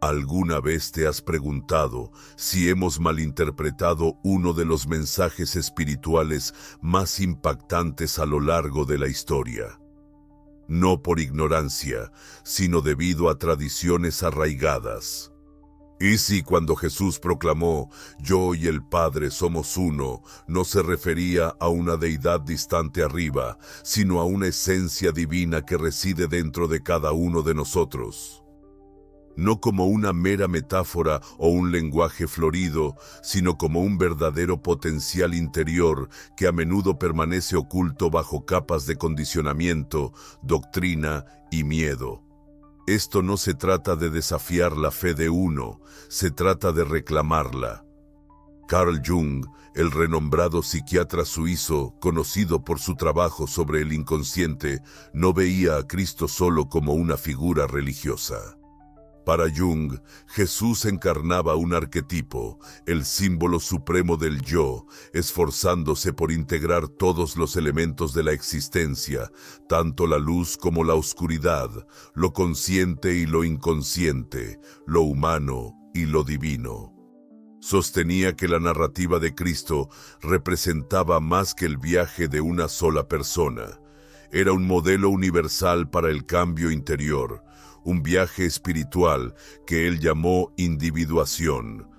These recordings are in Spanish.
¿Alguna vez te has preguntado si hemos malinterpretado uno de los mensajes espirituales más impactantes a lo largo de la historia? No por ignorancia, sino debido a tradiciones arraigadas. ¿Y si cuando Jesús proclamó, "Yo y el Padre somos uno", no se refería a una deidad distante arriba, sino a una esencia divina que reside dentro de cada uno de nosotros? No como una mera metáfora o un lenguaje florido, sino como un verdadero potencial interior que a menudo permanece oculto bajo capas de condicionamiento, doctrina y miedo. Esto no se trata de desafiar la fe de uno, se trata de reclamarla. Carl Jung, el renombrado psiquiatra suizo, conocido por su trabajo sobre el inconsciente, no veía a Cristo solo como una figura religiosa. Para Jung, Jesús encarnaba un arquetipo, el símbolo supremo del yo, esforzándose por integrar todos los elementos de la existencia, tanto la luz como la oscuridad, lo consciente y lo inconsciente, lo humano y lo divino. Sostenía que la narrativa de Cristo representaba más que el viaje de una sola persona. Era un modelo universal para el cambio interior, un viaje espiritual que él llamó individuación.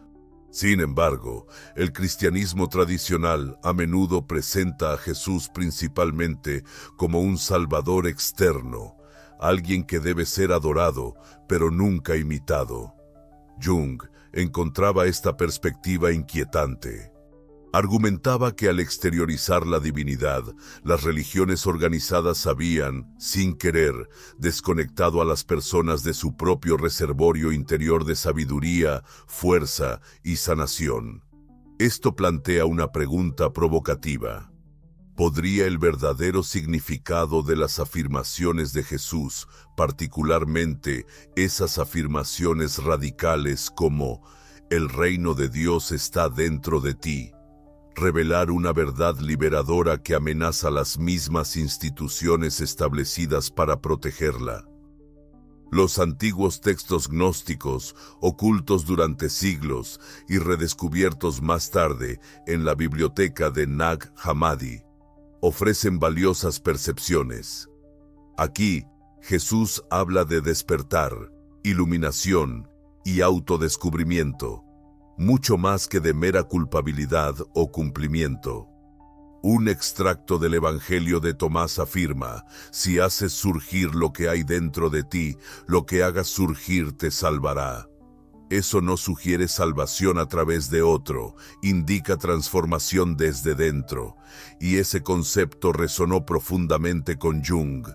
Sin embargo, el cristianismo tradicional a menudo presenta a Jesús principalmente como un salvador externo, alguien que debe ser adorado, pero nunca imitado. Jung encontraba esta perspectiva inquietante. Argumentaba que al exteriorizar la divinidad, las religiones organizadas habían, sin querer, desconectado a las personas de su propio reservorio interior de sabiduría, fuerza y sanación. Esto plantea una pregunta provocativa. ¿Podría el verdadero significado de las afirmaciones de Jesús, particularmente esas afirmaciones radicales como "el reino de Dios está dentro de ti", revelar una verdad liberadora que amenaza las mismas instituciones establecidas para protegerla? Los antiguos textos gnósticos, ocultos durante siglos y redescubiertos más tarde en la biblioteca de Nag Hammadi, ofrecen valiosas percepciones. Aquí, Jesús habla de despertar, iluminación y autodescubrimiento, mucho más que de mera culpabilidad o cumplimiento. Un extracto del Evangelio de Tomás afirma: "Si haces surgir lo que hay dentro de ti, lo que hagas surgir te salvará". Eso no sugiere salvación a través de otro, indica transformación desde dentro. Y ese concepto resonó profundamente con Jung.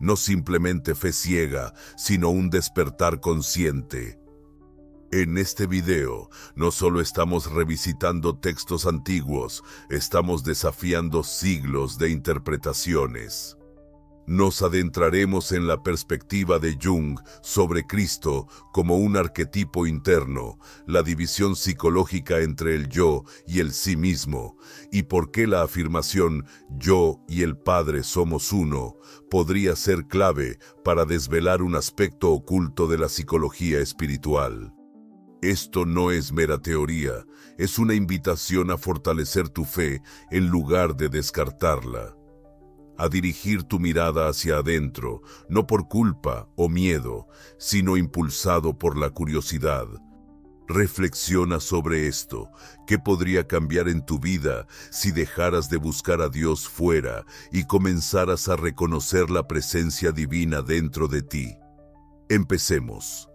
No simplemente fe ciega, sino un despertar consciente. En este video, no solo estamos revisitando textos antiguos, estamos desafiando siglos de interpretaciones. Nos adentraremos en la perspectiva de Jung sobre Cristo como un arquetipo interno, la división psicológica entre el yo y el sí mismo, y por qué la afirmación "yo y el Padre somos uno" podría ser clave para desvelar un aspecto oculto de la psicología espiritual. Esto no es mera teoría, es una invitación a fortalecer tu fe en lugar de descartarla. A dirigir tu mirada hacia adentro, no por culpa o miedo, sino impulsado por la curiosidad. Reflexiona sobre esto. ¿Qué podría cambiar en tu vida si dejaras de buscar a Dios fuera y comenzaras a reconocer la presencia divina dentro de ti? Empecemos.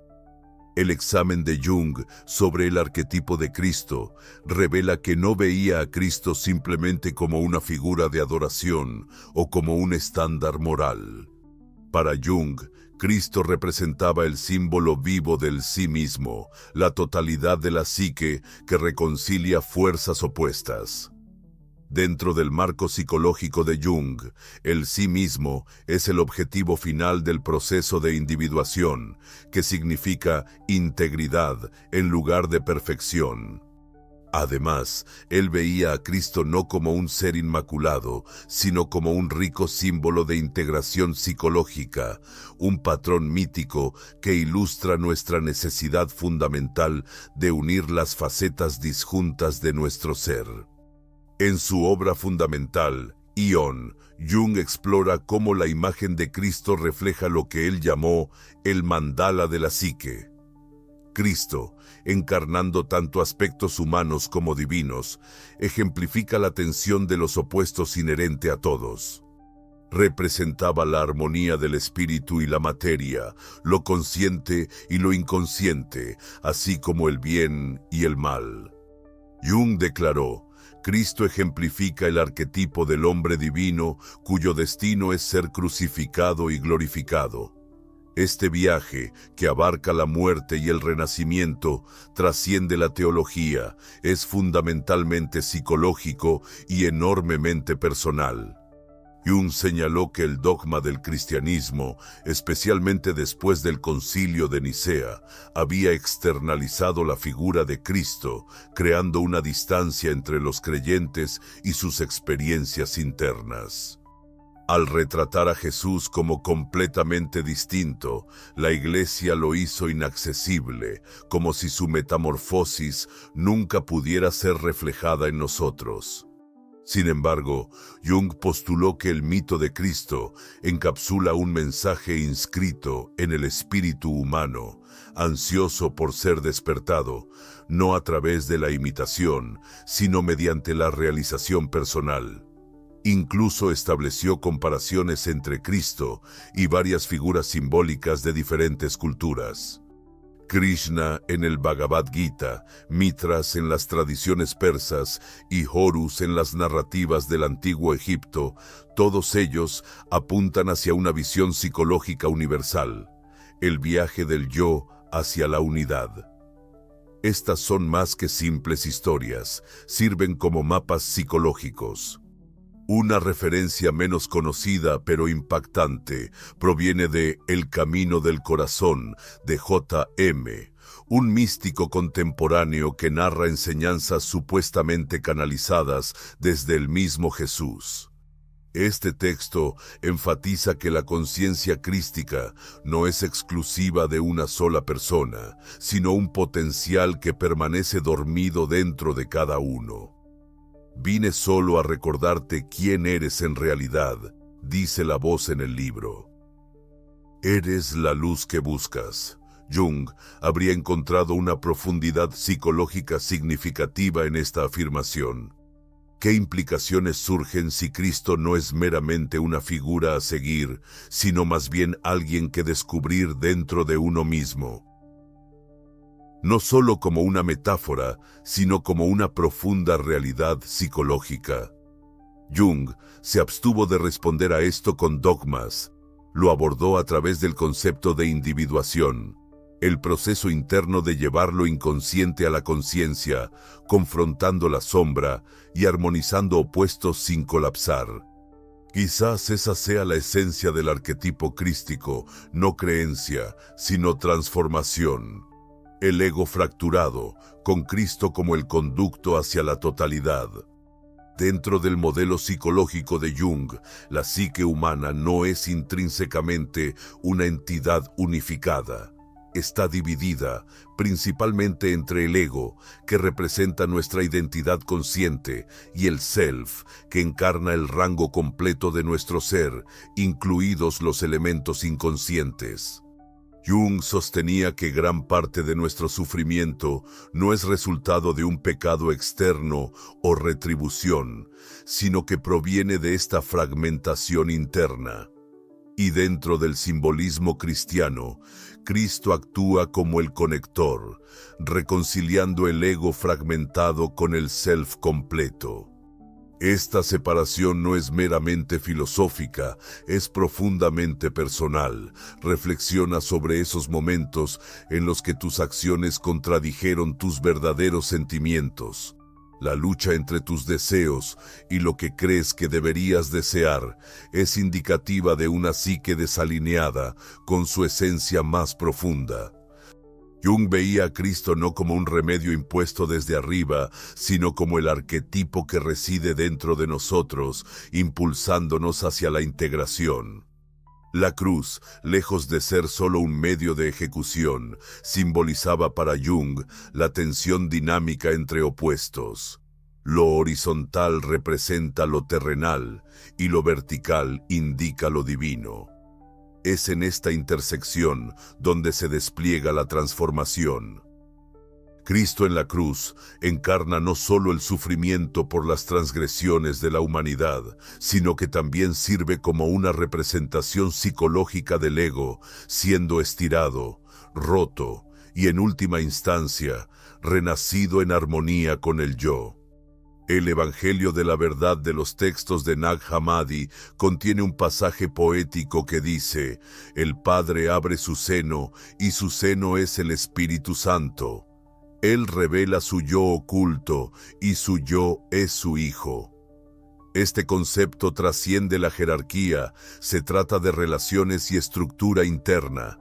El examen de Jung sobre el arquetipo de Cristo revela que no veía a Cristo simplemente como una figura de adoración o como un estándar moral. Para Jung, Cristo representaba el símbolo vivo del sí mismo, la totalidad de la psique que reconcilia fuerzas opuestas. Dentro del marco psicológico de Jung, el sí mismo es el objetivo final del proceso de individuación, que significa integridad en lugar de perfección. Además, él veía a Cristo no como un ser inmaculado, sino como un rico símbolo de integración psicológica, un patrón mítico que ilustra nuestra necesidad fundamental de unir las facetas disjuntas de nuestro ser. En su obra fundamental, Ion, Jung explora cómo la imagen de Cristo refleja lo que él llamó el mandala de la psique. Cristo, encarnando tanto aspectos humanos como divinos, ejemplifica la tensión de los opuestos inherente a todos. Representaba la armonía del espíritu y la materia, lo consciente y lo inconsciente, así como el bien y el mal. Jung declaró: Cristo ejemplifica el arquetipo del hombre divino cuyo destino es ser crucificado y glorificado. Este viaje, que abarca la muerte y el renacimiento, trasciende la teología, es fundamentalmente psicológico y enormemente personal. Jung señaló que el dogma del cristianismo, especialmente después del Concilio de Nicea, había externalizado la figura de Cristo, creando una distancia entre los creyentes y sus experiencias internas. Al retratar a Jesús como completamente distinto, la Iglesia lo hizo inaccesible, como si su metamorfosis nunca pudiera ser reflejada en nosotros. Sin embargo, Jung postuló que el mito de Cristo encapsula un mensaje inscrito en el espíritu humano, ansioso por ser despertado, no a través de la imitación, sino mediante la realización personal. Incluso estableció comparaciones entre Cristo y varias figuras simbólicas de diferentes culturas. Krishna en el Bhagavad Gita, Mitras en las tradiciones persas y Horus en las narrativas del antiguo Egipto, todos ellos apuntan hacia una visión psicológica universal, el viaje del yo hacia la unidad. Estas son más que simples historias, sirven como mapas psicológicos. Una referencia menos conocida pero impactante proviene de El Camino del Corazón de J.M., un místico contemporáneo que narra enseñanzas supuestamente canalizadas desde el mismo Jesús. Este texto enfatiza que la conciencia crística no es exclusiva de una sola persona, sino un potencial que permanece dormido dentro de cada uno. Vine solo a recordarte quién eres en realidad, dice la voz en el libro. Eres la luz que buscas. Jung habría encontrado una profundidad psicológica significativa en esta afirmación. ¿Qué implicaciones surgen si Cristo no es meramente una figura a seguir, sino más bien alguien que descubrir dentro de uno mismo? No solo como una metáfora, sino como una profunda realidad psicológica. Jung se abstuvo de responder a esto con dogmas. Lo abordó a través del concepto de individuación, el proceso interno de llevar lo inconsciente a la conciencia, confrontando la sombra y armonizando opuestos sin colapsar. Quizás esa sea la esencia del arquetipo crístico, no creencia, sino transformación. El ego fracturado, con Cristo como el conducto hacia la totalidad. Dentro del modelo psicológico de Jung, la psique humana no es intrínsecamente una entidad unificada. Está dividida principalmente entre el ego, que representa nuestra identidad consciente, y el self, que encarna el rango completo de nuestro ser, incluidos los elementos inconscientes. Jung sostenía que gran parte de nuestro sufrimiento no es resultado de un pecado externo o retribución, sino que proviene de esta fragmentación interna. Y dentro del simbolismo cristiano, Cristo actúa como el conector, reconciliando el ego fragmentado con el self completo. Esta separación no es meramente filosófica, es profundamente personal. Reflexiona sobre esos momentos en los que tus acciones contradijeron tus verdaderos sentimientos. La lucha entre tus deseos y lo que crees que deberías desear es indicativa de una psique desalineada con su esencia más profunda. Jung veía a Cristo no como un remedio impuesto desde arriba, sino como el arquetipo que reside dentro de nosotros, impulsándonos hacia la integración. La cruz, lejos de ser solo un medio de ejecución, simbolizaba para Jung la tensión dinámica entre opuestos. Lo horizontal representa lo terrenal y lo vertical indica lo divino. Es en esta intersección donde se despliega la transformación. Cristo en la cruz encarna no solo el sufrimiento por las transgresiones de la humanidad, sino que también sirve como una representación psicológica del ego, siendo estirado, roto y en última instancia, renacido en armonía con el yo. El Evangelio de la Verdad de los textos de Nag Hammadi contiene un pasaje poético que dice: «El Padre abre su seno, y su seno es el Espíritu Santo. Él revela su yo oculto, y su yo es su Hijo». Este concepto trasciende la jerarquía, se trata de relaciones y estructura interna.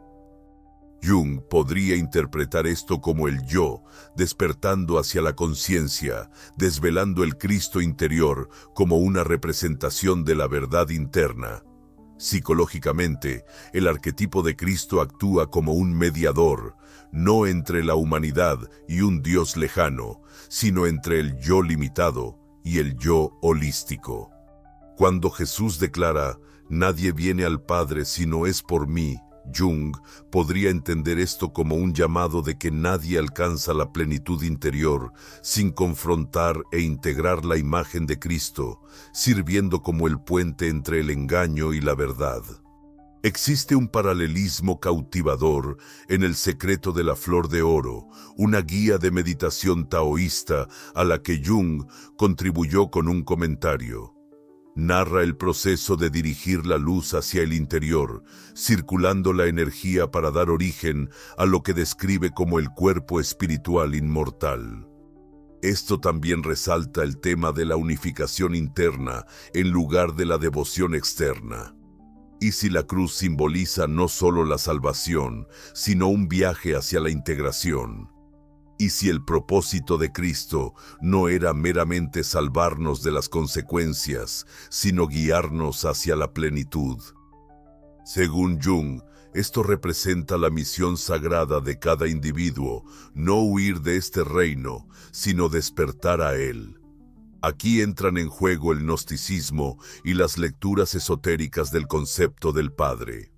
Jung podría interpretar esto como el yo, despertando hacia la conciencia, desvelando el Cristo interior como una representación de la verdad interna. Psicológicamente, el arquetipo de Cristo actúa como un mediador, no entre la humanidad y un Dios lejano, sino entre el yo limitado y el yo holístico. Cuando Jesús declara: «Nadie viene al Padre si no es por mí», Jung podría entender esto como un llamado de que nadie alcanza la plenitud interior sin confrontar e integrar la imagen de Cristo, sirviendo como el puente entre el engaño y la verdad. Existe un paralelismo cautivador en El secreto de la flor de oro, una guía de meditación taoísta a la que Jung contribuyó con un comentario. Narra el proceso de dirigir la luz hacia el interior, circulando la energía para dar origen a lo que describe como el cuerpo espiritual inmortal. Esto también resalta el tema de la unificación interna en lugar de la devoción externa. Y si la cruz simboliza no solo la salvación, sino un viaje hacia la integración. Y si el propósito de Cristo no era meramente salvarnos de las consecuencias, sino guiarnos hacia la plenitud. Según Jung, esto representa la misión sagrada de cada individuo, no huir de este reino, sino despertar a él. Aquí entran en juego el gnosticismo y las lecturas esotéricas del concepto del Padre.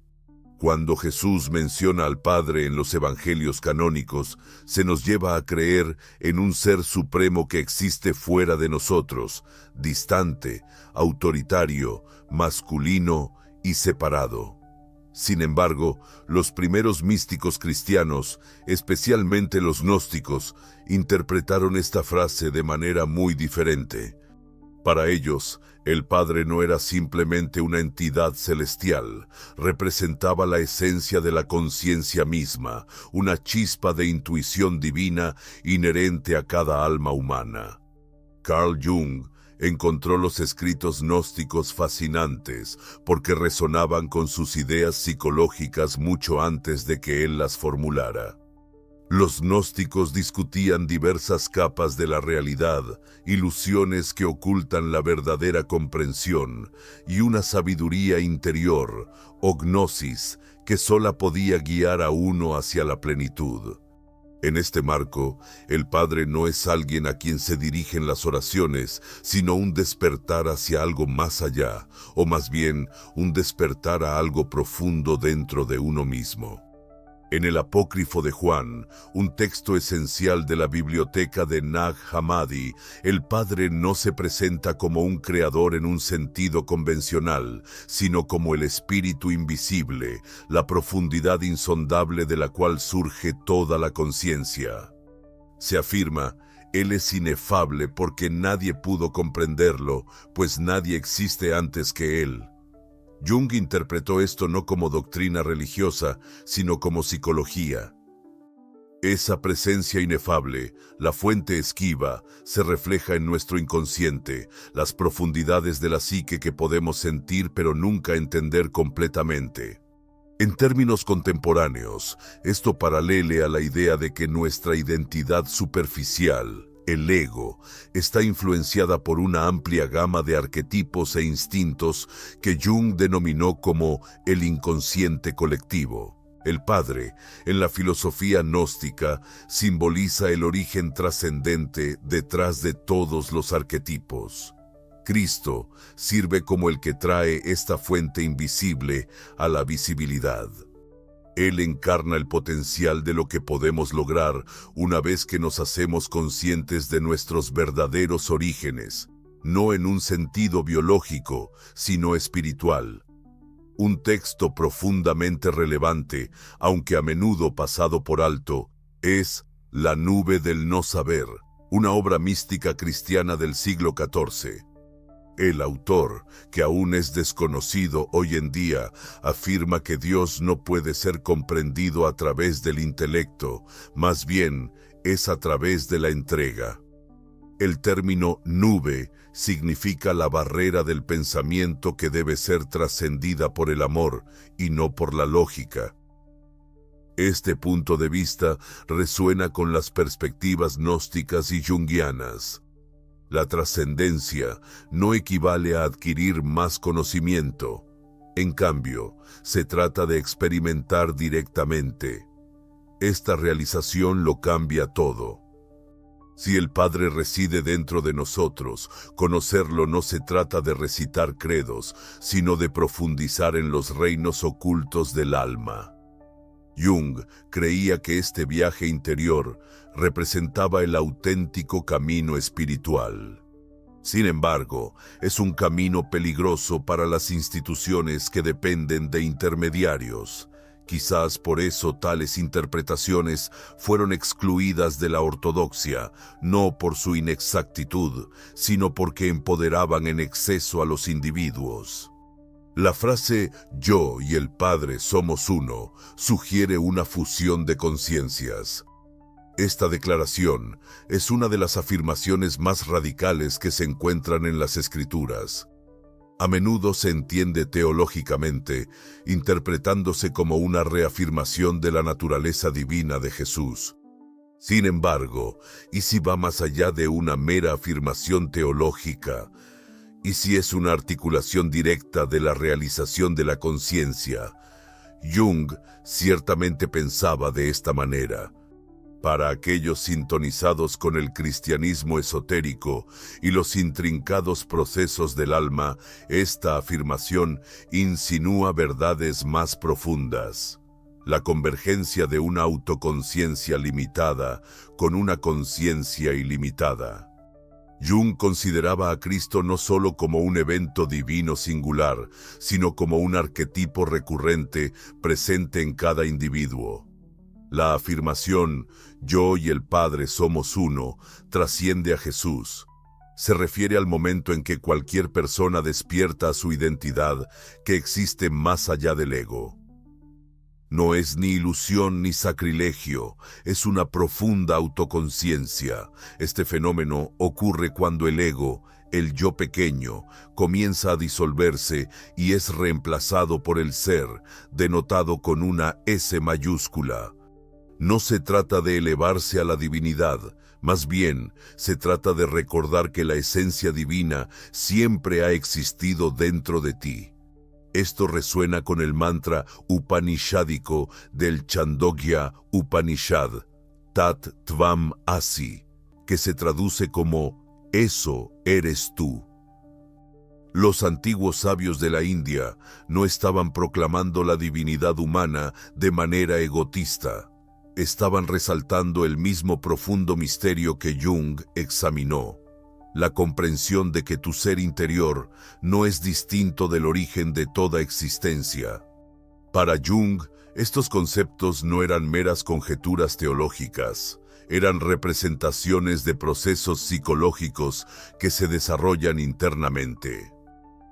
Cuando Jesús menciona al Padre en los evangelios canónicos, se nos lleva a creer en un ser supremo que existe fuera de nosotros, distante, autoritario, masculino y separado. Sin embargo, los primeros místicos cristianos, especialmente los gnósticos, interpretaron esta frase de manera muy diferente. Para ellos, el Padre no era simplemente una entidad celestial, representaba la esencia de la conciencia misma, una chispa de intuición divina inherente a cada alma humana. Carl Jung encontró los escritos gnósticos fascinantes porque resonaban con sus ideas psicológicas mucho antes de que él las formulara. Los gnósticos discutían diversas capas de la realidad, ilusiones que ocultan la verdadera comprensión y una sabiduría interior, o gnosis, que sola podía guiar a uno hacia la plenitud. En este marco, el Padre no es alguien a quien se dirigen las oraciones, sino un despertar hacia algo más allá, o más bien, un despertar a algo profundo dentro de uno mismo. En el Apócrifo de Juan, un texto esencial de la biblioteca de Nag Hammadi, el Padre no se presenta como un creador en un sentido convencional, sino como el espíritu invisible, la profundidad insondable de la cual surge toda la conciencia. Se afirma: Él es inefable porque nadie pudo comprenderlo, pues nadie existe antes que Él. Jung interpretó esto no como doctrina religiosa, sino como psicología. Esa presencia inefable, la fuente esquiva, se refleja en nuestro inconsciente, las profundidades de la psique que podemos sentir pero nunca entender completamente. En términos contemporáneos, esto paralele a la idea de que nuestra identidad superficial, el ego, está influenciada por una amplia gama de arquetipos e instintos que Jung denominó como el inconsciente colectivo. El Padre, en la filosofía gnóstica, simboliza el origen trascendente detrás de todos los arquetipos. Cristo sirve como el que trae esta fuente invisible a la visibilidad. Él encarna el potencial de lo que podemos lograr una vez que nos hacemos conscientes de nuestros verdaderos orígenes, no en un sentido biológico, sino espiritual. Un texto profundamente relevante, aunque a menudo pasado por alto, es La nube del no saber, una obra mística cristiana del siglo XIV. El autor, que aún es desconocido hoy en día, afirma que Dios no puede ser comprendido a través del intelecto, más bien es a través de la entrega. El término nube significa la barrera del pensamiento que debe ser trascendida por el amor y no por la lógica. Este punto de vista resuena con las perspectivas gnósticas y junguianas. La trascendencia no equivale a adquirir más conocimiento. En cambio, se trata de experimentar directamente. Esta realización lo cambia todo. Si el Padre reside dentro de nosotros, conocerlo no se trata de recitar credos, sino de profundizar en los reinos ocultos del alma. Jung creía que este viaje interior representaba el auténtico camino espiritual. Sin embargo, es un camino peligroso para las instituciones que dependen de intermediarios. Quizás por eso tales interpretaciones fueron excluidas de la ortodoxia, no por su inexactitud, sino porque empoderaban en exceso a los individuos. La frase «yo y el Padre somos uno» sugiere una fusión de conciencias. Esta declaración es una de las afirmaciones más radicales que se encuentran en las Escrituras. A menudo se entiende teológicamente, interpretándose como una reafirmación de la naturaleza divina de Jesús. Sin embargo, ¿y si va más allá de una mera afirmación teológica? ¿Y si es una articulación directa de la realización de la conciencia? Jung ciertamente pensaba de esta manera. Para aquellos sintonizados con el cristianismo esotérico y los intrincados procesos del alma, esta afirmación insinúa verdades más profundas. La convergencia de una autoconciencia limitada con una conciencia ilimitada. Jung consideraba a Cristo no solo como un evento divino singular, sino como un arquetipo recurrente presente en cada individuo. La afirmación «yo y el Padre somos uno» trasciende a Jesús. Se refiere al momento en que cualquier persona despierta a su identidad que existe más allá del ego. No es ni ilusión ni sacrilegio, es una profunda autoconciencia. Este fenómeno ocurre cuando el ego, el yo pequeño, comienza a disolverse y es reemplazado por el ser, denotado con una S mayúscula. No se trata de elevarse a la divinidad, más bien se trata de recordar que la esencia divina siempre ha existido dentro de ti. Esto resuena con el mantra upanishádico del Chandogya Upanishad, Tat Tvam Asi, que se traduce como «eso eres tú». Los antiguos sabios de la India no estaban proclamando la divinidad humana de manera egotista. Estaban resaltando el mismo profundo misterio que Jung examinó. La comprensión de que tu ser interior no es distinto del origen de toda existencia. Para Jung, estos conceptos no eran meras conjeturas teológicas, eran representaciones de procesos psicológicos que se desarrollan internamente.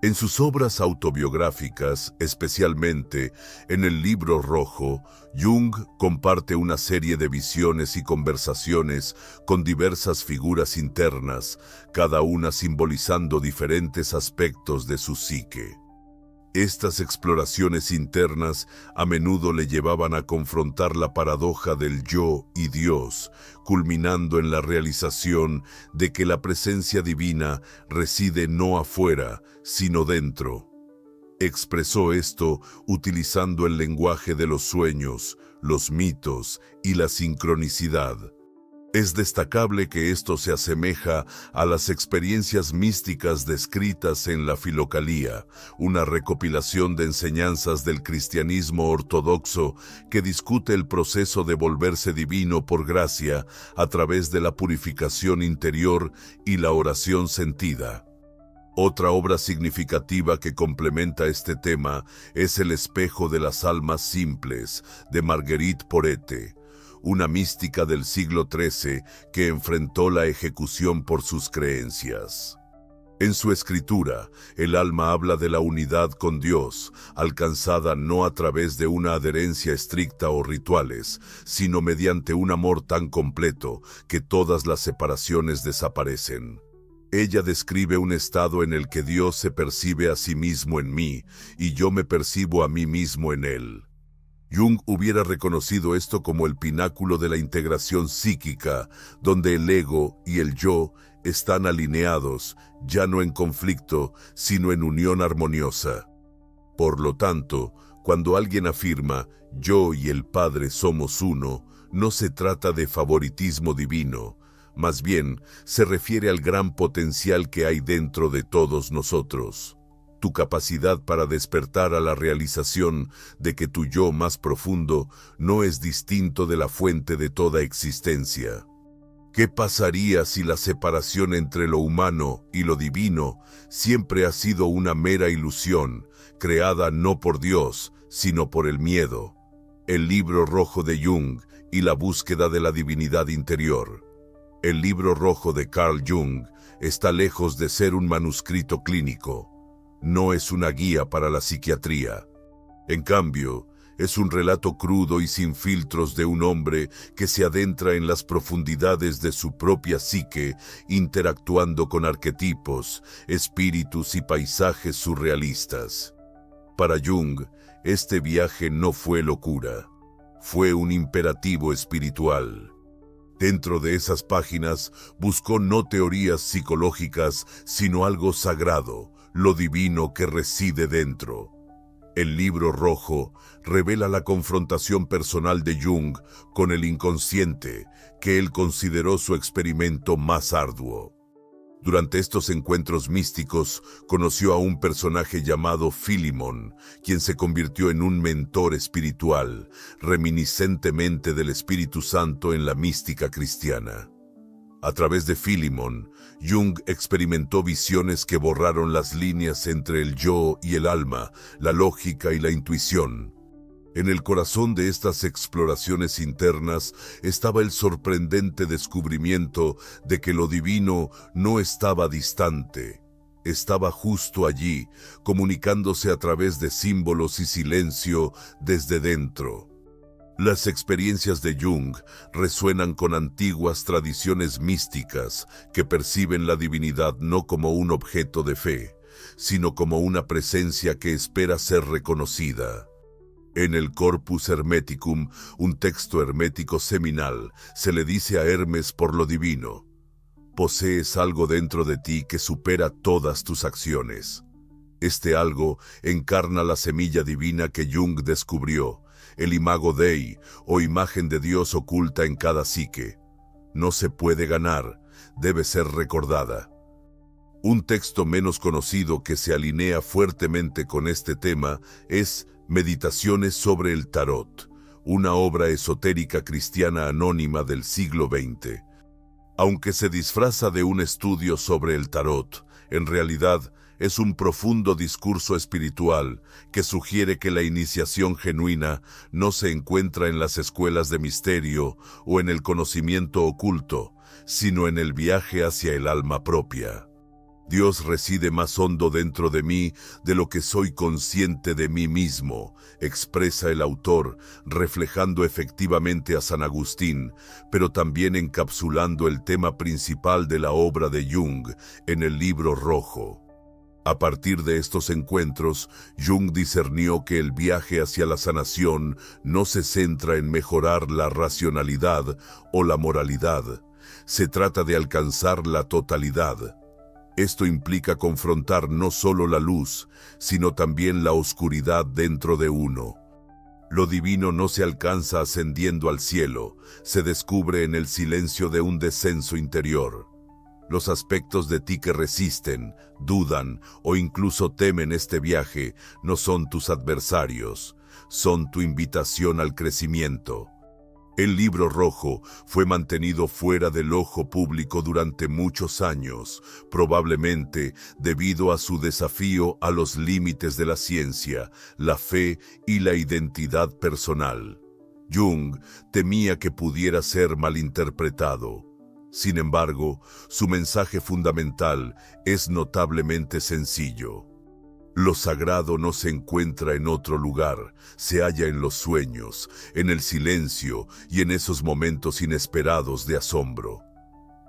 En sus obras autobiográficas, especialmente en el Libro Rojo, Jung comparte una serie de visiones y conversaciones con diversas figuras internas, cada una simbolizando diferentes aspectos de su psique. Estas exploraciones internas a menudo le llevaban a confrontar la paradoja del yo y Dios, culminando en la realización de que la presencia divina reside no afuera, sino dentro. Expresó esto utilizando el lenguaje de los sueños, los mitos y la sincronicidad. Es destacable que esto se asemeja a las experiencias místicas descritas en la Filocalía, una recopilación de enseñanzas del cristianismo ortodoxo que discute el proceso de volverse divino por gracia a través de la purificación interior y la oración sentida. Otra obra significativa que complementa este tema es El espejo de las almas simples, de Marguerite Porete, una mística del siglo XIII que enfrentó la ejecución por sus creencias. En su escritura, el alma habla de la unidad con Dios, alcanzada no a través de una adherencia estricta o rituales, sino mediante un amor tan completo que todas las separaciones desaparecen. Ella describe un estado en el que Dios se percibe a sí mismo en mí y yo me percibo a mí mismo en Él. Jung hubiera reconocido esto como el pináculo de la integración psíquica, donde el ego y el yo están alineados, ya no en conflicto, sino en unión armoniosa. Por lo tanto, cuando alguien afirma, yo y el Padre somos uno, no se trata de favoritismo divino, más bien se refiere al gran potencial que hay dentro de todos nosotros. Tu capacidad para despertar a la realización de que tu yo más profundo no es distinto de la fuente de toda existencia. ¿Qué pasaría si la separación entre lo humano y lo divino siempre ha sido una mera ilusión, creada no por Dios, sino por el miedo? El libro rojo de Jung y la búsqueda de la divinidad interior. El libro rojo de Carl Jung está lejos de ser un manuscrito clínico. No es una guía para la psiquiatría. En cambio, es un relato crudo y sin filtros de un hombre que se adentra en las profundidades de su propia psique, interactuando con arquetipos, espíritus y paisajes surrealistas. Para Jung, este viaje no fue locura, fue un imperativo espiritual. Dentro de esas páginas buscó no teorías psicológicas, sino algo sagrado, lo divino que reside dentro. El libro rojo revela la confrontación personal de Jung con el inconsciente, que él consideró su experimento más arduo. Durante estos encuentros místicos, conoció a un personaje llamado Philemon, quien se convirtió en un mentor espiritual, reminiscentemente del Espíritu Santo en la mística cristiana. A través de Philemon, Jung experimentó visiones que borraron las líneas entre el yo y el alma, la lógica y la intuición. En el corazón de estas exploraciones internas estaba el sorprendente descubrimiento de que lo divino no estaba distante, estaba justo allí, comunicándose a través de símbolos y silencio desde dentro. Las experiencias de Jung resuenan con antiguas tradiciones místicas que perciben la divinidad no como un objeto de fe, sino como una presencia que espera ser reconocida. En el Corpus Hermeticum, un texto hermético seminal, se le dice a Hermes por lo divino: posees algo dentro de ti que supera todas tus acciones. Este algo encarna la semilla divina que Jung descubrió, el imago Dei, o imagen de Dios oculta en cada psique. No se puede ganar, debe ser recordada. Un texto menos conocido que se alinea fuertemente con este tema es Meditaciones sobre el Tarot, una obra esotérica cristiana anónima del siglo XX. Aunque se disfraza de un estudio sobre el tarot, en realidad es un profundo discurso espiritual que sugiere que la iniciación genuina no se encuentra en las escuelas de misterio o en el conocimiento oculto, sino en el viaje hacia el alma propia. Dios reside más hondo dentro de mí de lo que soy consciente de mí mismo, expresa el autor, reflejando efectivamente a San Agustín, pero también encapsulando el tema principal de la obra de Jung en el libro rojo. A partir de estos encuentros, Jung discernió que el viaje hacia la sanación no se centra en mejorar la racionalidad o la moralidad. Se trata de alcanzar la totalidad. Esto implica confrontar no solo la luz, sino también la oscuridad dentro de uno. Lo divino no se alcanza ascendiendo al cielo, se descubre en el silencio de un descenso interior. Los aspectos de ti que resisten, dudan o incluso temen este viaje no son tus adversarios, son tu invitación al crecimiento. El libro rojo fue mantenido fuera del ojo público durante muchos años, probablemente debido a su desafío a los límites de la ciencia, la fe y la identidad personal. Jung temía que pudiera ser malinterpretado. Sin embargo, su mensaje fundamental es notablemente sencillo. Lo sagrado no se encuentra en otro lugar, se halla en los sueños, en el silencio y en esos momentos inesperados de asombro.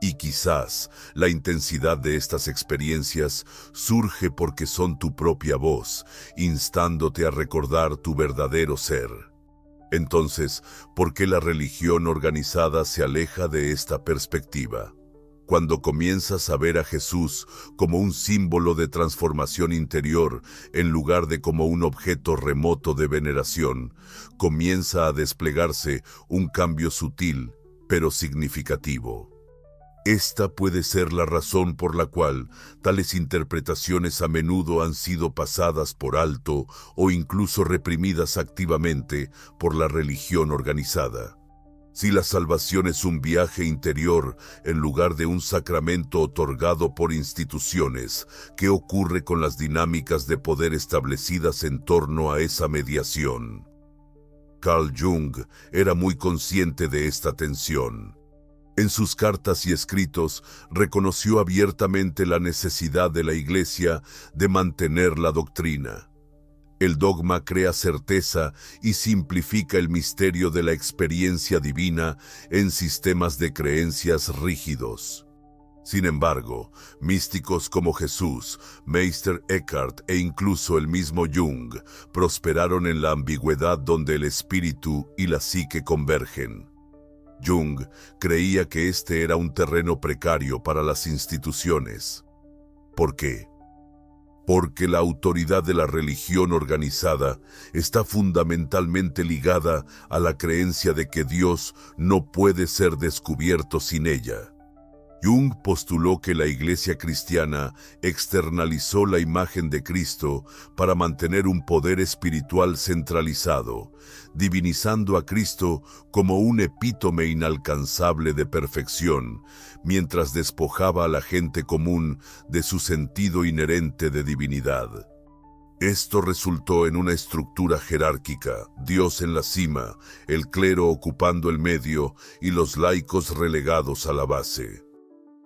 Y quizás la intensidad de estas experiencias surge porque son tu propia voz, instándote a recordar tu verdadero ser. Entonces, ¿por qué la religión organizada se aleja de esta perspectiva? Cuando comienzas a ver a Jesús como un símbolo de transformación interior en lugar de como un objeto remoto de veneración, comienza a desplegarse un cambio sutil, pero significativo. Esta puede ser la razón por la cual tales interpretaciones a menudo han sido pasadas por alto o incluso reprimidas activamente por la religión organizada. Si la salvación es un viaje interior en lugar de un sacramento otorgado por instituciones, ¿qué ocurre con las dinámicas de poder establecidas en torno a esa mediación? Carl Jung era muy consciente de esta tensión. En sus cartas y escritos reconoció abiertamente la necesidad de la Iglesia de mantener la doctrina. El dogma crea certeza y simplifica el misterio de la experiencia divina en sistemas de creencias rígidos. Sin embargo, místicos como Jesús, Meister Eckhart e incluso el mismo Jung prosperaron en la ambigüedad donde el espíritu y la psique convergen. Jung creía que este era un terreno precario para las instituciones. ¿Por qué? Porque la autoridad de la religión organizada está fundamentalmente ligada a la creencia de que Dios no puede ser descubierto sin ella. Jung postuló que la Iglesia cristiana externalizó la imagen de Cristo para mantener un poder espiritual centralizado, divinizando a Cristo como un epítome inalcanzable de perfección, mientras despojaba a la gente común de su sentido inherente de divinidad. Esto resultó en una estructura jerárquica, Dios en la cima, el clero ocupando el medio y los laicos relegados a la base.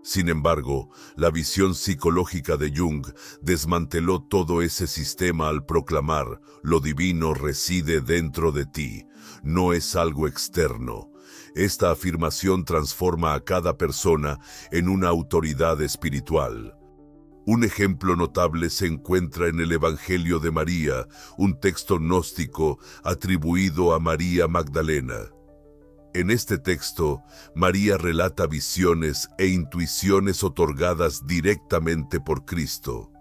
Sin embargo, la visión psicológica de Jung desmanteló todo ese sistema al proclamar: lo divino reside dentro de ti, no es algo externo. Esta afirmación transforma a cada persona en una autoridad espiritual. Un ejemplo notable se encuentra en el Evangelio de María, un texto gnóstico atribuido a María Magdalena. En este texto, María relata visiones e intuiciones otorgadas directamente por Cristo.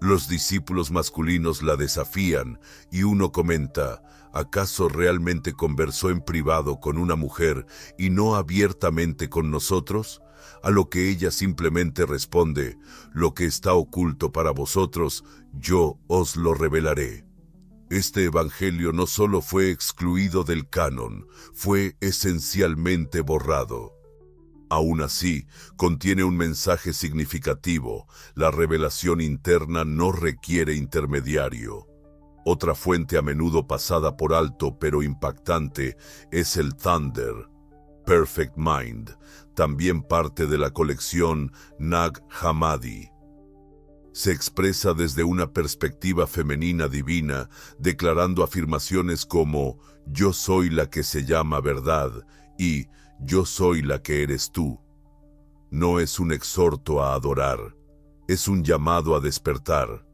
Los discípulos masculinos la desafían y uno comenta: ¿acaso realmente conversó en privado con una mujer y no abiertamente con nosotros? A lo que ella simplemente responde: lo que está oculto para vosotros, yo os lo revelaré. Este evangelio no solo fue excluido del canon, fue esencialmente borrado. Aún así, contiene un mensaje significativo: la revelación interna no requiere intermediario. Otra fuente a menudo pasada por alto pero impactante es el Thunder, Perfect Mind, también parte de la colección Nag Hammadi. Se expresa desde una perspectiva femenina divina, declarando afirmaciones como: yo soy la que se llama verdad y yo soy la que eres tú. No es un exhorto a adorar, es un llamado a despertar.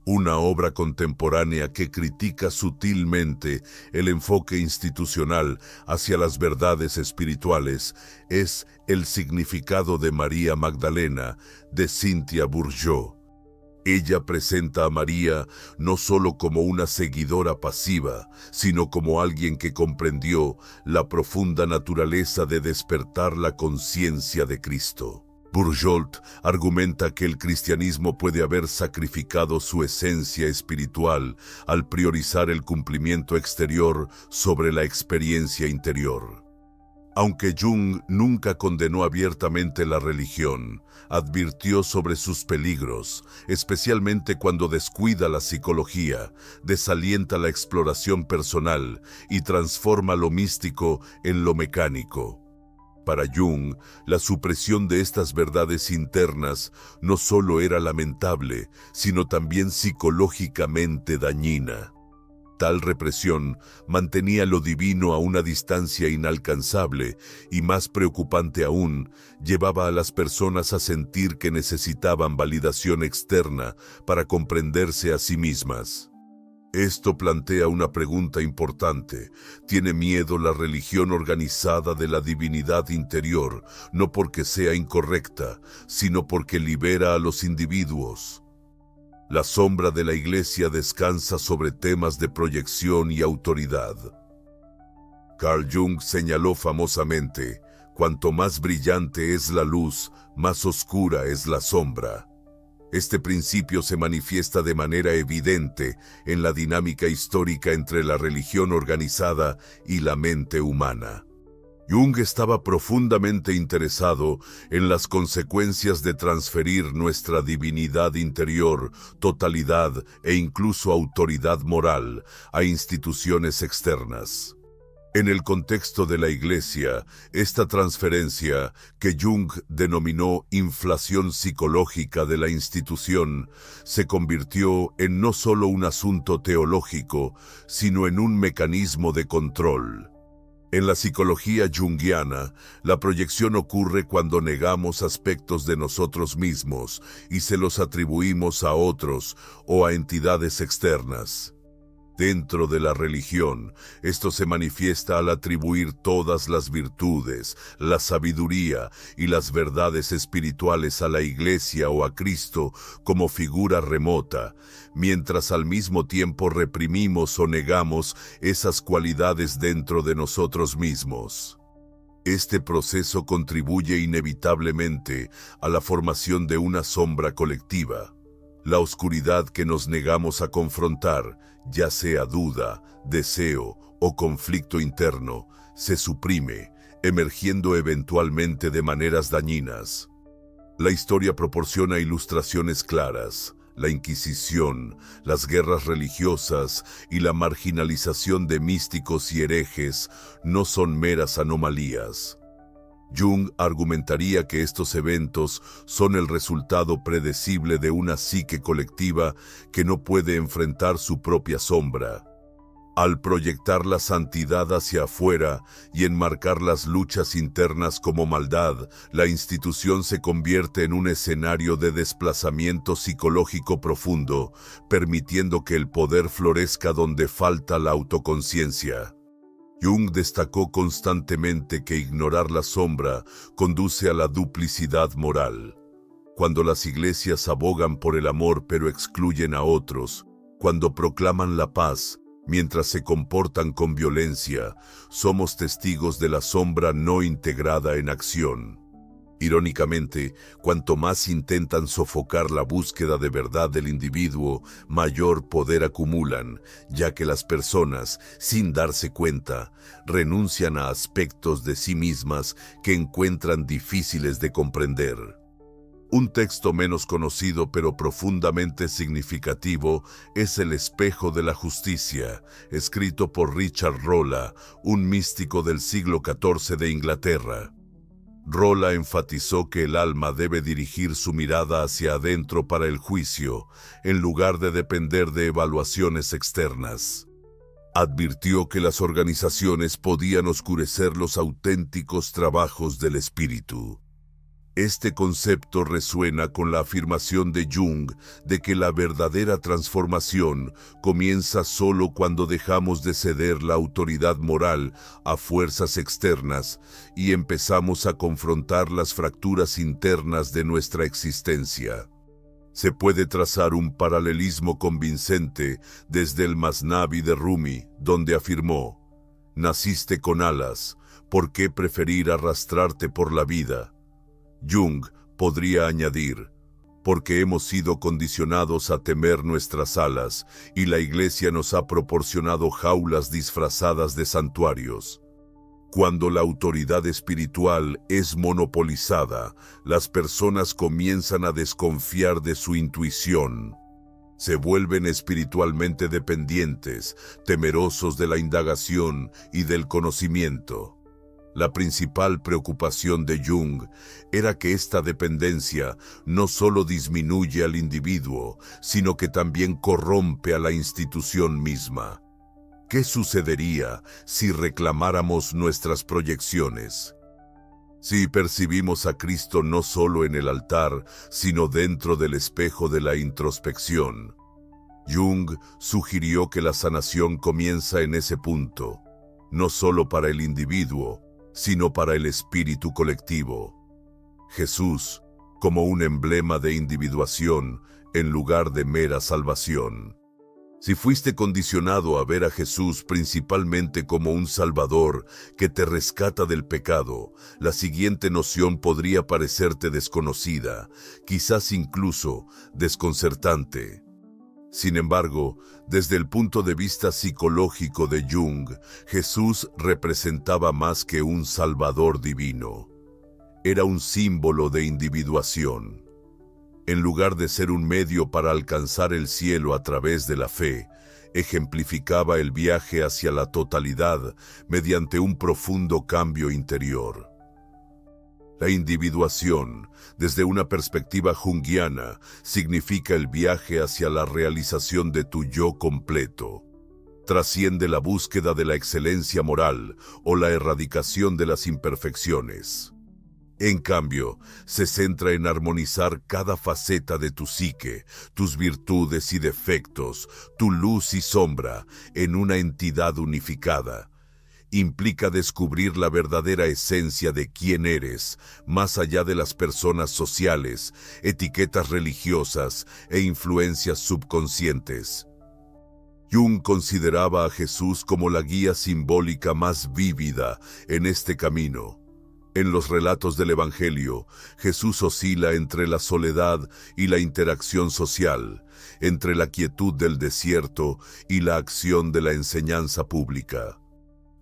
Una obra contemporánea que critica sutilmente el enfoque institucional hacia las verdades espirituales es El significado de María Magdalena, de Cynthia Bourgeault. Ella presenta a María no solo como una seguidora pasiva, sino como alguien que comprendió la profunda naturaleza de despertar la conciencia de Cristo. Bourgeault argumenta que el cristianismo puede haber sacrificado su esencia espiritual al priorizar el cumplimiento exterior sobre la experiencia interior. Aunque Jung nunca condenó abiertamente la religión, advirtió sobre sus peligros, especialmente cuando descuida la psicología, desalienta la exploración personal y transforma lo místico en lo mecánico. Para Jung, la supresión de estas verdades internas no solo era lamentable, sino también psicológicamente dañina. Tal represión mantenía lo divino a una distancia inalcanzable y, más preocupante aún, llevaba a las personas a sentir que necesitaban validación externa para comprenderse a sí mismas. Esto plantea una pregunta importante. ¿Tiene miedo la religión organizada de la divinidad interior, no porque sea incorrecta, sino porque libera a los individuos? La sombra de la Iglesia descansa sobre temas de proyección y autoridad. Carl Jung señaló famosamente: cuanto más brillante es la luz, más oscura es la sombra. Este principio se manifiesta de manera evidente en la dinámica histórica entre la religión organizada y la mente humana. Jung estaba profundamente interesado en las consecuencias de transferir nuestra divinidad interior, totalidad e incluso autoridad moral a instituciones externas. En el contexto de la Iglesia, esta transferencia, que Jung denominó inflación psicológica de la institución, se convirtió en no solo un asunto teológico, sino en un mecanismo de control. En la psicología junguiana, la proyección ocurre cuando negamos aspectos de nosotros mismos y se los atribuimos a otros o a entidades externas. Dentro de la religión, esto se manifiesta al atribuir todas las virtudes, la sabiduría y las verdades espirituales a la Iglesia o a Cristo como figura remota, mientras al mismo tiempo reprimimos o negamos esas cualidades dentro de nosotros mismos. Este proceso contribuye inevitablemente a la formación de una sombra colectiva. La oscuridad que nos negamos a confrontar, ya sea duda, deseo o conflicto interno, se suprime, emergiendo eventualmente de maneras dañinas. La historia proporciona ilustraciones claras. La Inquisición, las guerras religiosas y la marginalización de místicos y herejes no son meras anomalías. Jung argumentaría que estos eventos son el resultado predecible de una psique colectiva que no puede enfrentar su propia sombra. Al proyectar la santidad hacia afuera y enmarcar las luchas internas como maldad, la institución se convierte en un escenario de desplazamiento psicológico profundo, permitiendo que el poder florezca donde falta la autoconciencia. Jung destacó constantemente que ignorar la sombra conduce a la duplicidad moral. Cuando las iglesias abogan por el amor pero excluyen a otros, cuando proclaman la paz mientras se comportan con violencia, somos testigos de la sombra no integrada en acción. Irónicamente, cuanto más intentan sofocar la búsqueda de verdad del individuo, mayor poder acumulan, ya que las personas, sin darse cuenta, renuncian a aspectos de sí mismas que encuentran difíciles de comprender. Un texto menos conocido pero profundamente significativo es El espejo de la justicia, escrito por Richard Rolla, un místico del siglo XIV de Inglaterra. Rolla enfatizó que el alma debe dirigir su mirada hacia adentro para el juicio, en lugar de depender de evaluaciones externas. Advirtió que las organizaciones podían oscurecer los auténticos trabajos del espíritu. Este concepto resuena con la afirmación de Jung de que la verdadera transformación comienza solo cuando dejamos de ceder la autoridad moral a fuerzas externas y empezamos a confrontar las fracturas internas de nuestra existencia. Se puede trazar un paralelismo convincente desde el Masnavi de Rumi, donde afirmó: «Naciste con alas, ¿por qué preferir arrastrarte por la vida?». Jung podría añadir: «Porque hemos sido condicionados a temer nuestras alas y la Iglesia nos ha proporcionado jaulas disfrazadas de santuarios». Cuando la autoridad espiritual es monopolizada, las personas comienzan a desconfiar de su intuición. Se vuelven espiritualmente dependientes, temerosos de la indagación y del conocimiento. La principal preocupación de Jung era que esta dependencia no solo disminuye al individuo, sino que también corrompe a la institución misma. ¿Qué sucedería si reclamáramos nuestras proyecciones? Si percibimos a Cristo no solo en el altar, sino dentro del espejo de la introspección. Jung sugirió que la sanación comienza en ese punto, no solo para el individuo, sino para el espíritu colectivo. Jesús, como un emblema de individuación en lugar de mera salvación. Si fuiste condicionado a ver a Jesús principalmente como un Salvador que te rescata del pecado, la siguiente noción podría parecerte desconocida, quizás incluso desconcertante. Sin embargo, desde el punto de vista psicológico de Jung, Jesús representaba más que un Salvador divino. Era un símbolo de individuación. En lugar de ser un medio para alcanzar el cielo a través de la fe, ejemplificaba el viaje hacia la totalidad mediante un profundo cambio interior. La individuación, desde una perspectiva junguiana, significa el viaje hacia la realización de tu yo completo. Trasciende la búsqueda de la excelencia moral o la erradicación de las imperfecciones. En cambio, se centra en armonizar cada faceta de tu psique, tus virtudes y defectos, tu luz y sombra, en una entidad unificada. Implica descubrir la verdadera esencia de quién eres, más allá de las personas sociales, etiquetas religiosas e influencias subconscientes. Jung consideraba a Jesús como la guía simbólica más vívida en este camino. En los relatos del Evangelio, Jesús oscila entre la soledad y la interacción social, entre la quietud del desierto y la acción de la enseñanza pública.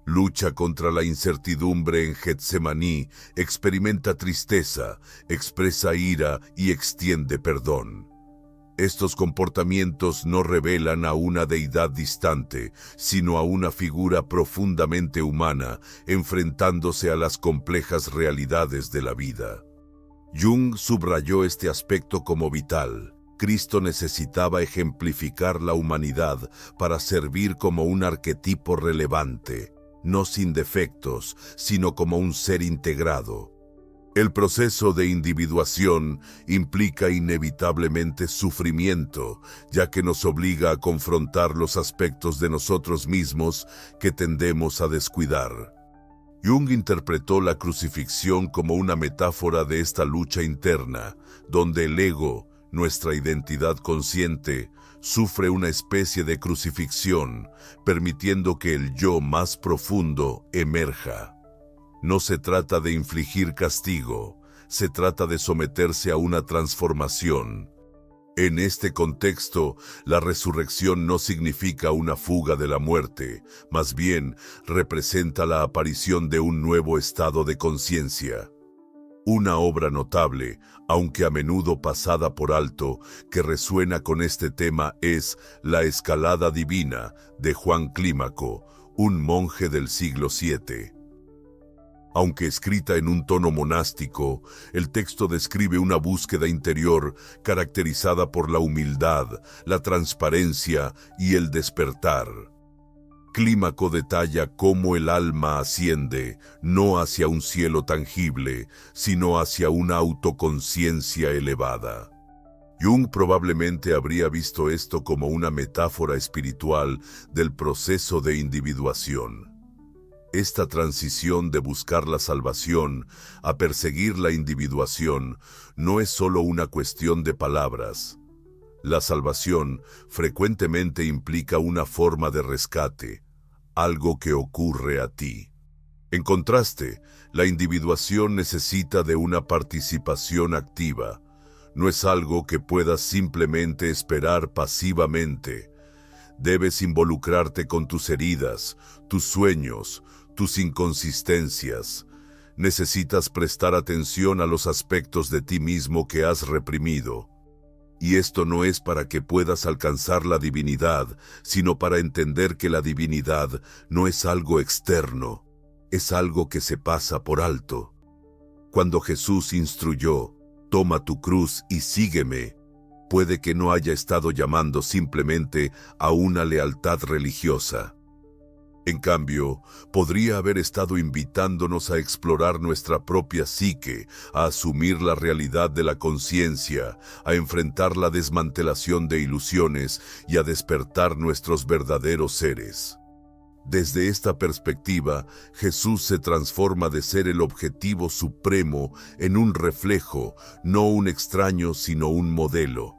Lucha contra la incertidumbre en Getsemaní, experimenta tristeza, expresa ira y extiende perdón. Estos comportamientos no revelan a una deidad distante, sino a una figura profundamente humana, enfrentándose a las complejas realidades de la vida. Jung subrayó este aspecto como vital. Cristo necesitaba ejemplificar la humanidad para servir como un arquetipo relevante, no sin defectos, sino como un ser integrado. El proceso de individuación implica inevitablemente sufrimiento, ya que nos obliga a confrontar los aspectos de nosotros mismos que tendemos a descuidar. Jung interpretó la crucifixión como una metáfora de esta lucha interna, donde el ego, nuestra identidad consciente, sufre una especie de crucifixión, permitiendo que el yo más profundo emerja. No se trata de infligir castigo, se trata de someterse a una transformación. En este contexto, la resurrección no significa una fuga de la muerte, más bien representa la aparición de un nuevo estado de conciencia. Una obra notable, aunque a menudo pasada por alto, que resuena con este tema es La Escalada Divina, de Juan Clímaco, un monje del siglo VII. Aunque escrita en un tono monástico, el texto describe una búsqueda interior caracterizada por la humildad, la transparencia y el despertar. Clímaco detalla cómo el alma asciende, no hacia un cielo tangible, sino hacia una autoconciencia elevada. Jung probablemente habría visto esto como una metáfora espiritual del proceso de individuación. Esta transición de buscar la salvación a perseguir la individuación no es solo una cuestión de palabras. La salvación frecuentemente implica una forma de rescate, algo que ocurre a ti. En contraste, la individuación necesita de una participación activa. No es algo que puedas simplemente esperar pasivamente. Debes involucrarte con tus heridas, tus sueños, tus inconsistencias. Necesitas prestar atención a los aspectos de ti mismo que has reprimido. Y esto no es para que puedas alcanzar la divinidad, sino para entender que la divinidad no es algo externo, es algo que se pasa por alto. Cuando Jesús instruyó, «Toma tu cruz y sígueme», puede que no haya estado llamando simplemente a una lealtad religiosa. En cambio, podría haber estado invitándonos a explorar nuestra propia psique, a asumir la realidad de la conciencia, a enfrentar la desmantelación de ilusiones y a despertar nuestros verdaderos seres. Desde esta perspectiva, Jesús se transforma de ser el objetivo supremo en un reflejo, no un extraño sino un modelo.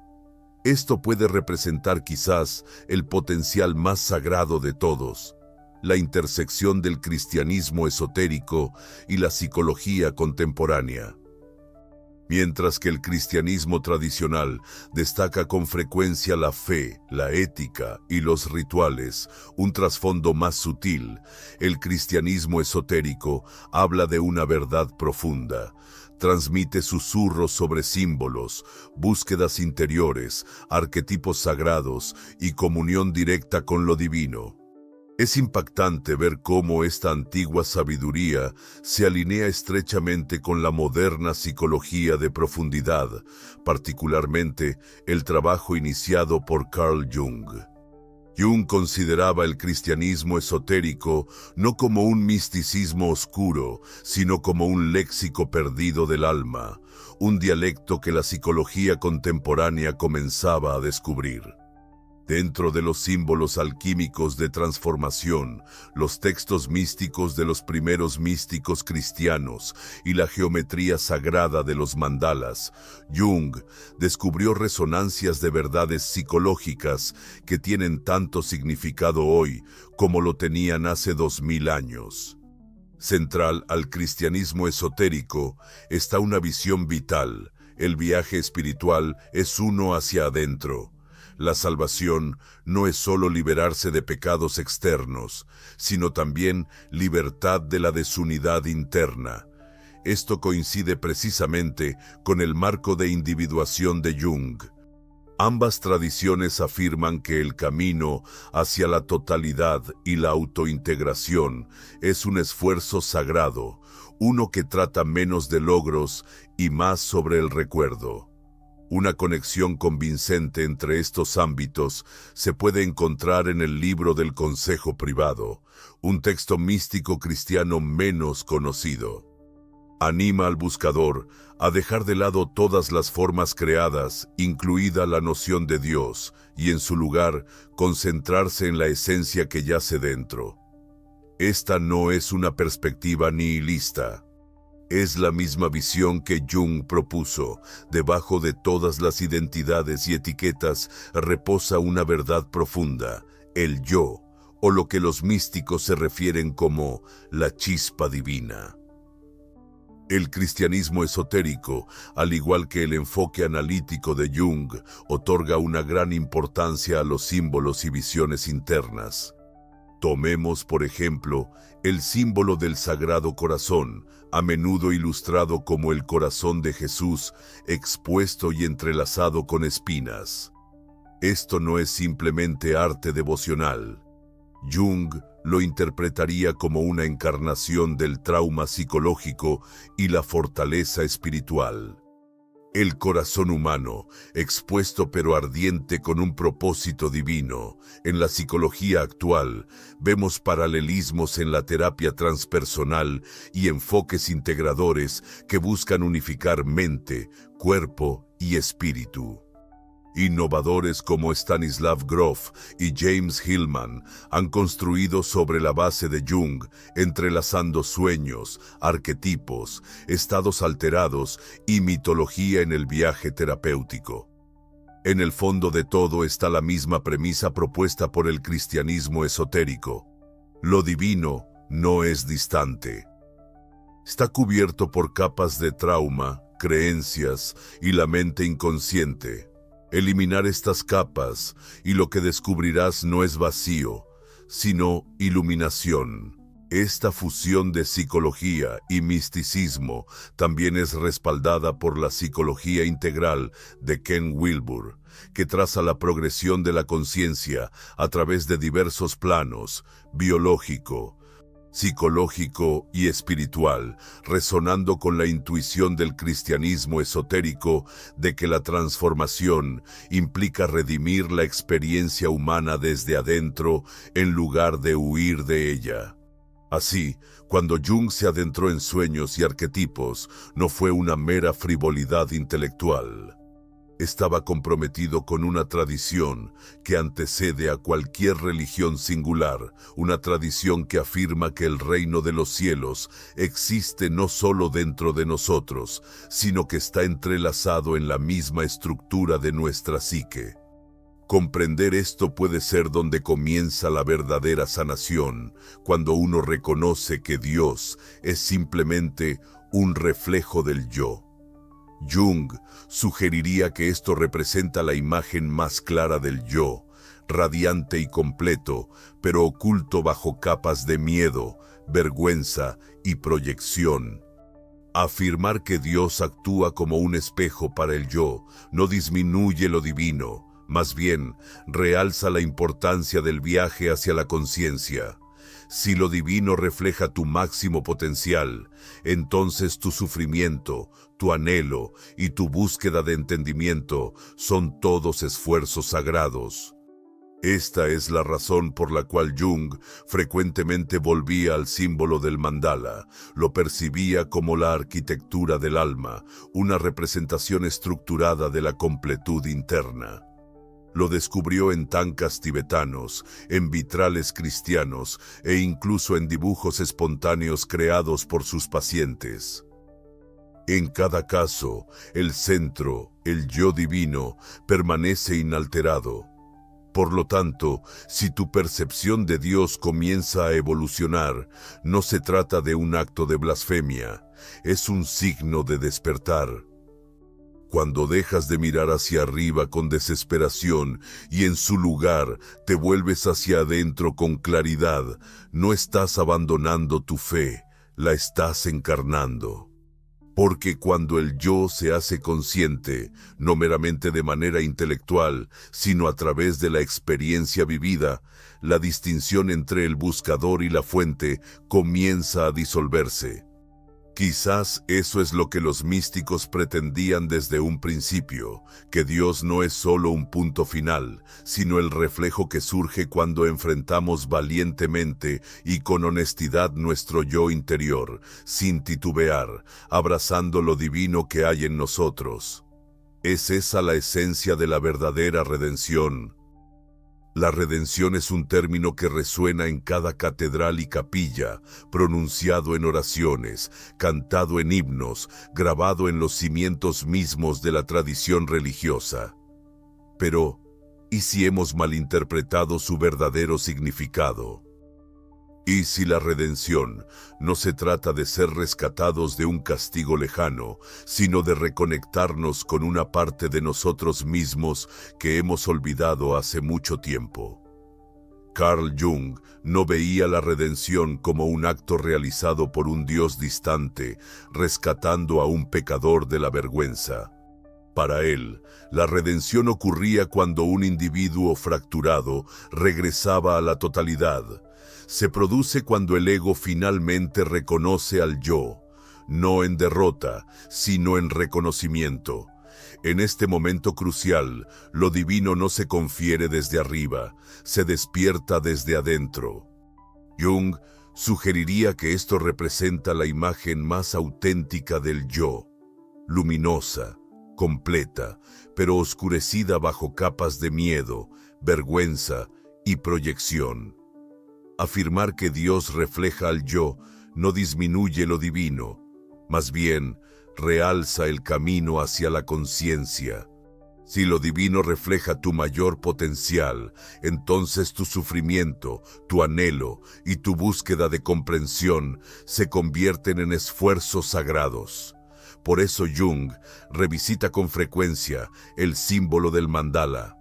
Esto puede representar quizás el potencial más sagrado de todos, la intersección del cristianismo esotérico y la psicología contemporánea. Mientras que el cristianismo tradicional destaca con frecuencia la fe, la ética y los rituales, un trasfondo más sutil, el cristianismo esotérico habla de una verdad profunda. Transmite susurros sobre símbolos, búsquedas interiores, arquetipos sagrados y comunión directa con lo divino. Es impactante ver cómo esta antigua sabiduría se alinea estrechamente con la moderna psicología de profundidad, particularmente el trabajo iniciado por Carl Jung. Jung consideraba el cristianismo esotérico no como un misticismo oscuro, sino como un léxico perdido del alma, un dialecto que la psicología contemporánea comenzaba a descubrir. Dentro de los símbolos alquímicos de transformación, los textos místicos de los primeros místicos cristianos y la geometría sagrada de los mandalas, Jung descubrió resonancias de verdades psicológicas que tienen tanto significado hoy como lo tenían hace 2000 años. Central al cristianismo esotérico está una visión vital. El viaje espiritual es uno hacia adentro. La salvación no es solo liberarse de pecados externos, sino también libertad de la desunidad interna. Esto coincide precisamente con el marco de individuación de Jung. Ambas tradiciones afirman que el camino hacia la totalidad y la autointegración es un esfuerzo sagrado, uno que trata menos de logros y más sobre el recuerdo. Una conexión convincente entre estos ámbitos se puede encontrar en el Libro del Consejo Privado, un texto místico cristiano menos conocido. Anima al buscador a dejar de lado todas las formas creadas, incluida la noción de Dios, y en su lugar concentrarse en la esencia que yace dentro. Esta no es una perspectiva nihilista. Es la misma visión que Jung propuso. Debajo de todas las identidades y etiquetas reposa una verdad profunda, el yo, o lo que los místicos se refieren como la chispa divina. El cristianismo esotérico, al igual que el enfoque analítico de Jung, otorga una gran importancia a los símbolos y visiones internas. Tomemos, por ejemplo, el símbolo del Sagrado Corazón, a menudo ilustrado como el corazón de Jesús, expuesto y entrelazado con espinas. Esto no es simplemente arte devocional. Jung lo interpretaría como una encarnación del trauma psicológico y la fortaleza espiritual. El corazón humano, expuesto pero ardiente con un propósito divino. En la psicología actual, vemos paralelismos en la terapia transpersonal y enfoques integradores que buscan unificar mente, cuerpo y espíritu. Innovadores como Stanislav Grof y James Hillman han construido sobre la base de Jung, entrelazando sueños, arquetipos, estados alterados y mitología en el viaje terapéutico. En el fondo de todo está la misma premisa propuesta por el cristianismo esotérico. Lo divino no es distante. Está cubierto por capas de trauma, creencias y la mente inconsciente. Eliminar estas capas y lo que descubrirás no es vacío, sino iluminación. Esta fusión de psicología y misticismo también es respaldada por la psicología integral de Ken Wilber, que traza la progresión de la conciencia a través de diversos planos: biológico, psicológico y espiritual, resonando con la intuición del cristianismo esotérico de que la transformación implica redimir la experiencia humana desde adentro en lugar de huir de ella. Así, cuando Jung se adentró en sueños y arquetipos, no fue una mera frivolidad intelectual. Estaba comprometido con una tradición que antecede a cualquier religión singular, una tradición que afirma que el reino de los cielos existe no solo dentro de nosotros, sino que está entrelazado en la misma estructura de nuestra psique. Comprender esto puede ser donde comienza la verdadera sanación, cuando uno reconoce que Dios es simplemente un reflejo del yo. Jung sugeriría que esto representa la imagen más clara del yo, radiante y completo, pero oculto bajo capas de miedo, vergüenza y proyección. Afirmar que Dios actúa como un espejo para el yo no disminuye lo divino, más bien realza la importancia del viaje hacia la conciencia. Si lo divino refleja tu máximo potencial, entonces tu sufrimiento, tu anhelo y tu búsqueda de entendimiento son todos esfuerzos sagrados. Esta es la razón por la cual Jung frecuentemente volvía al símbolo del mandala. Lo percibía como la arquitectura del alma, una representación estructurada de la completud interna. Lo descubrió en tankas tibetanos, en vitrales cristianos e incluso en dibujos espontáneos creados por sus pacientes. En cada caso, el centro, el yo divino, permanece inalterado. Por lo tanto, si tu percepción de Dios comienza a evolucionar, no se trata de un acto de blasfemia, es un signo de despertar. Cuando dejas de mirar hacia arriba con desesperación y en su lugar te vuelves hacia adentro con claridad, no estás abandonando tu fe, la estás encarnando. Porque cuando el yo se hace consciente, no meramente de manera intelectual, sino a través de la experiencia vivida, la distinción entre el buscador y la fuente comienza a disolverse. Quizás eso es lo que los místicos pretendían desde un principio, que Dios no es solo un punto final, sino el reflejo que surge cuando enfrentamos valientemente y con honestidad nuestro yo interior, sin titubear, abrazando lo divino que hay en nosotros. ¿Es esa la esencia de la verdadera redención? La redención es un término que resuena en cada catedral y capilla, pronunciado en oraciones, cantado en himnos, grabado en los cimientos mismos de la tradición religiosa. Pero, ¿y si hemos malinterpretado su verdadero significado? ¿Y si la redención no se trata de ser rescatados de un castigo lejano, sino de reconectarnos con una parte de nosotros mismos que hemos olvidado hace mucho tiempo? Carl Jung no veía la redención como un acto realizado por un Dios distante, rescatando a un pecador de la vergüenza. Para él, la redención ocurría cuando un individuo fracturado regresaba a la totalidad. Se produce cuando el ego finalmente reconoce al yo, no en derrota, sino en reconocimiento. En este momento crucial, lo divino no se confiere desde arriba, se despierta desde adentro. Jung sugeriría que esto representa la imagen más auténtica del yo, luminosa, completa, pero oscurecida bajo capas de miedo, vergüenza y proyección. Afirmar que Dios refleja al yo no disminuye lo divino, más bien realza el camino hacia la conciencia. Si lo divino refleja tu mayor potencial, entonces tu sufrimiento, tu anhelo y tu búsqueda de comprensión se convierten en esfuerzos sagrados. Por eso Jung revisita con frecuencia el símbolo del mandala.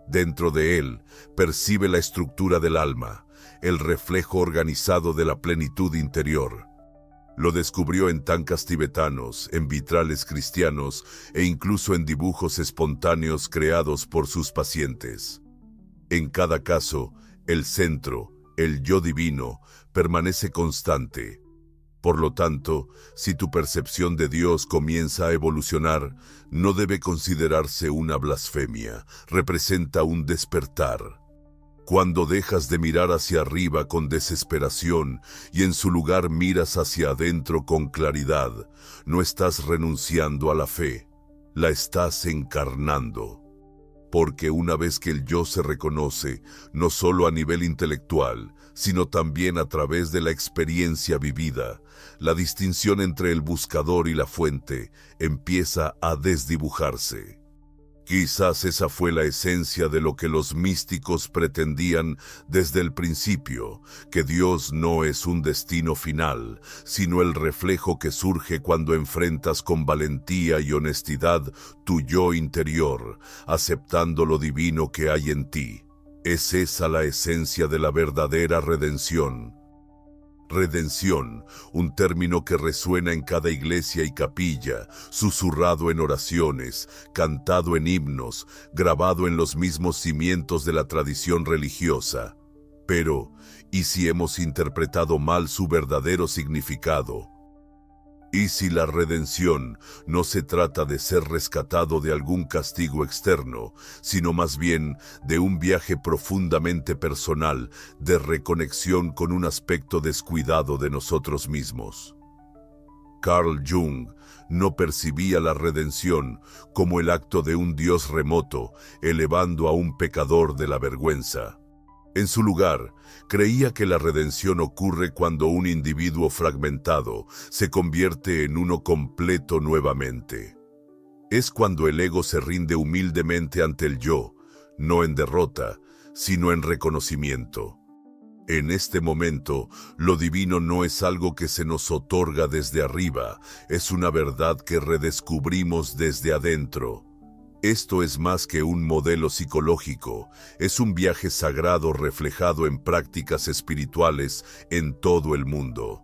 Dentro de él percibe la estructura del alma, el reflejo organizado de la plenitud interior. Lo descubrió en tankas tibetanos, en vitrales cristianos e incluso en dibujos espontáneos creados por sus pacientes. En cada caso, el centro, el yo divino, permanece constante. Por lo tanto, si tu percepción de Dios comienza a evolucionar, no debe considerarse una blasfemia, representa un despertar. Cuando dejas de mirar hacia arriba con desesperación y en su lugar miras hacia adentro con claridad, no estás renunciando a la fe, la estás encarnando. Porque una vez que el yo se reconoce, no solo a nivel intelectual, sino también a través de la experiencia vivida, la distinción entre el buscador y la fuente empieza a desdibujarse. Quizás esa fue la esencia de lo que los místicos pretendían desde el principio, que Dios no es un destino final, sino el reflejo que surge cuando enfrentas con valentía y honestidad tu yo interior, aceptando lo divino que hay en ti. Es esa la esencia de la verdadera redención. Redención, un término que resuena en cada iglesia y capilla, susurrado en oraciones, cantado en himnos, grabado en los mismos cimientos de la tradición religiosa. Pero, ¿y si hemos interpretado mal su verdadero significado? ¿Y si la redención no se trata de ser rescatado de algún castigo externo, sino más bien de un viaje profundamente personal, de reconexión con un aspecto descuidado de nosotros mismos? Carl Jung no percibía la redención como el acto de un Dios remoto, elevando a un pecador de la vergüenza. En su lugar, creía que la redención ocurre cuando un individuo fragmentado se convierte en uno completo nuevamente. Es cuando el ego se rinde humildemente ante el yo, no en derrota, sino en reconocimiento. En este momento, lo divino no es algo que se nos otorga desde arriba, es una verdad que redescubrimos desde adentro. Esto es más que un modelo psicológico, es un viaje sagrado reflejado en prácticas espirituales en todo el mundo.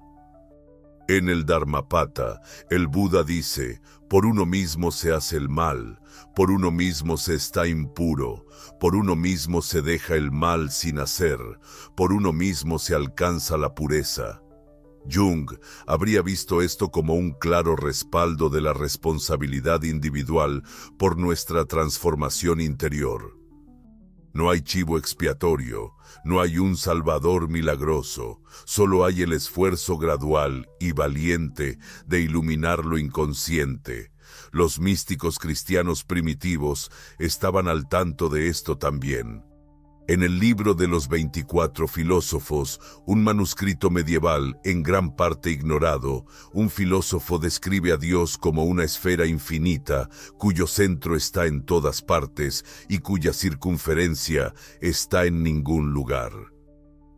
En el Dharmapada, el Buda dice, por uno mismo se hace el mal, por uno mismo se está impuro, por uno mismo se deja el mal sin hacer, por uno mismo se alcanza la pureza. Jung habría visto esto como un claro respaldo de la responsabilidad individual por nuestra transformación interior. No hay chivo expiatorio, no hay un salvador milagroso, solo hay el esfuerzo gradual y valiente de iluminar lo inconsciente. Los místicos cristianos primitivos estaban al tanto de esto también. En el libro de los 24 filósofos, un manuscrito medieval en gran parte ignorado, un filósofo describe a Dios como una esfera infinita, cuyo centro está en todas partes y cuya circunferencia está en ningún lugar.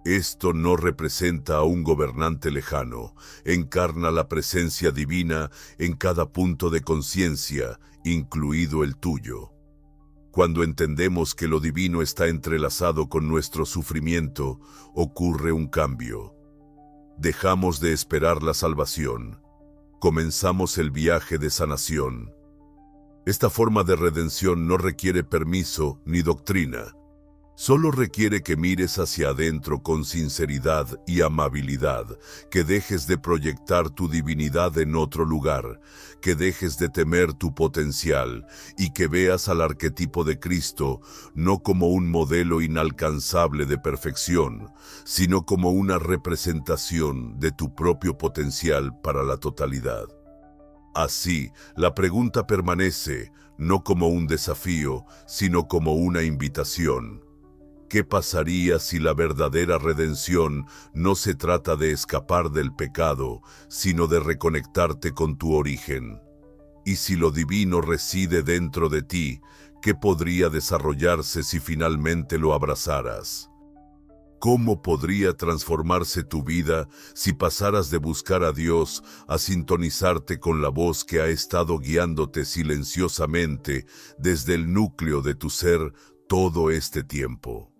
Esto no representa a un gobernante lejano, encarna la presencia divina en cada punto de conciencia, incluido el tuyo. Cuando entendemos que lo divino está entrelazado con nuestro sufrimiento, ocurre un cambio. Dejamos de esperar la salvación. Comenzamos el viaje de sanación. Esta forma de redención no requiere permiso ni doctrina. Solo requiere que mires hacia adentro con sinceridad y amabilidad, que dejes de proyectar tu divinidad en otro lugar, que dejes de temer tu potencial y que veas al arquetipo de Cristo no como un modelo inalcanzable de perfección, sino como una representación de tu propio potencial para la totalidad. Así, la pregunta permanece, no como un desafío, sino como una invitación. ¿Qué pasaría si la verdadera redención no se trata de escapar del pecado, sino de reconectarte con tu origen? Y si lo divino reside dentro de ti, ¿qué podría desarrollarse si finalmente lo abrazaras? ¿Cómo podría transformarse tu vida si pasaras de buscar a Dios a sintonizarte con la voz que ha estado guiándote silenciosamente desde el núcleo de tu ser todo este tiempo?